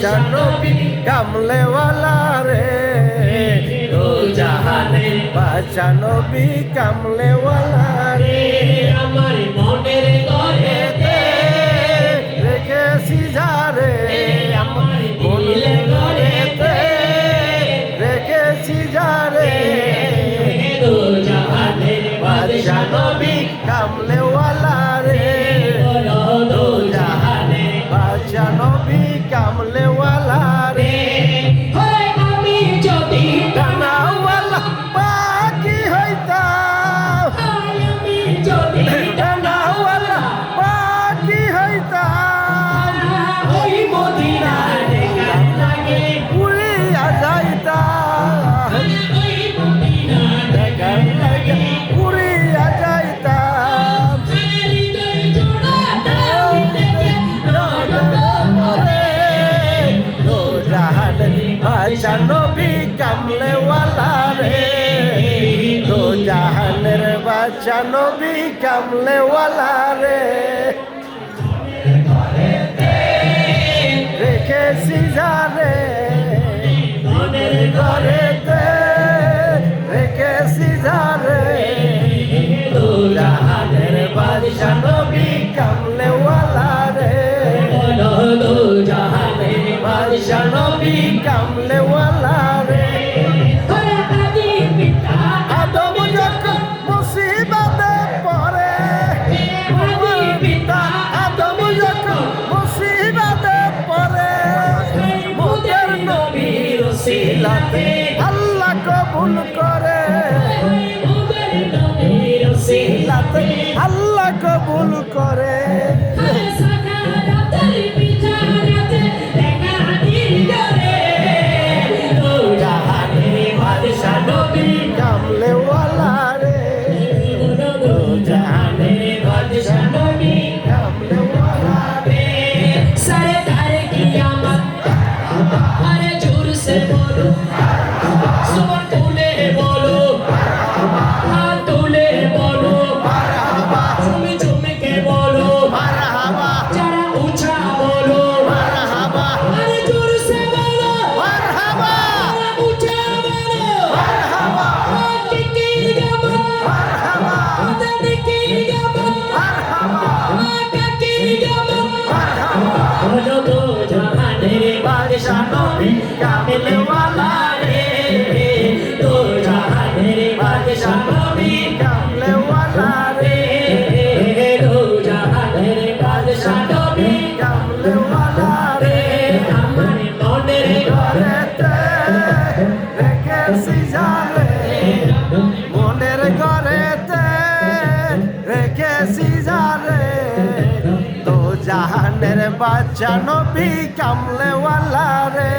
বাদশা নবী কামলেওয়ালা রে দো জাহানের বাদশা নবী কামলেওয়ালা রে আমার মনের ঘরেতে রেখেছি যারে আমার দিলের ঘরেতে রেখেছি যারে দো জাহানের বাদশা নবী কামলেওয়ালা রে দো জাহানের বাদশা নবী কামলেওয়ালা রে হয় আমি যদি ডানাওয়ালা পাখি হইতাম আমি যদি ডানাওয়ালা পাখি হইতাম ওই মদিনার গান লাগে উড়িয়া যাইতাম ওই মদিনার গান লাগে উড়িয়া যাইতাম হৃদয় জোড়া দাবি থেকে দো জাহানের বাদশা নবী কামলেওয়ালা রে দো জাহানের বাদশা নবী কামলেওয়ালা রে রেখেছি যারে মনের ঘরেতে রেখেছি যারে দো জাহানের বাদশা নবী কামলেওয়ালা রে দো জাহানের বাদশা নবী কামলেওয়ালা রে হয় আদি পিতা আদম যখন মুসিবতে পড়ে আদি পিতা আদম যখন মুসিবতে পড়ে মুদের নবীর সিলাতে আল্লাহ কবুল করে মুদের নবীর সিলাতে আল্লাহ কবুল করে সাকারাতের বিচারাতে দেখা দিলে দো জাহানের বাদশা নবী কামলেওয়ালা রে দো জাহানের বাদশা নবী কামলেওয়ালা রে सरदार कियामत अरे जोर से बोलो सुबह तुले बोलो हाँ तुले बोलो झूम झूम के बोलो মারহাবা जरा ऊंचा बोलो মারহাবা अरे जोर से बोलो মারহাবা जरा ऊंचा बोलो মারহাবা हाँ की गमन মারহাবা मदद की गमन মারহাবা हाँ की गमन মারহাবা बोलो दो जहानेर बादशाह नबी कामिलवाला रे दो जहानेर बादशाह नबी কামলেওয়ালা রে दो जहानेर बादशाह नबी কামলেওয়ালা রে আমার মনের ঘরেতে রেখেছি যারে মনের ঘরেতে রেখেছি যারে দো জাহানের বাদশা নবী কামলেওয়ালা রে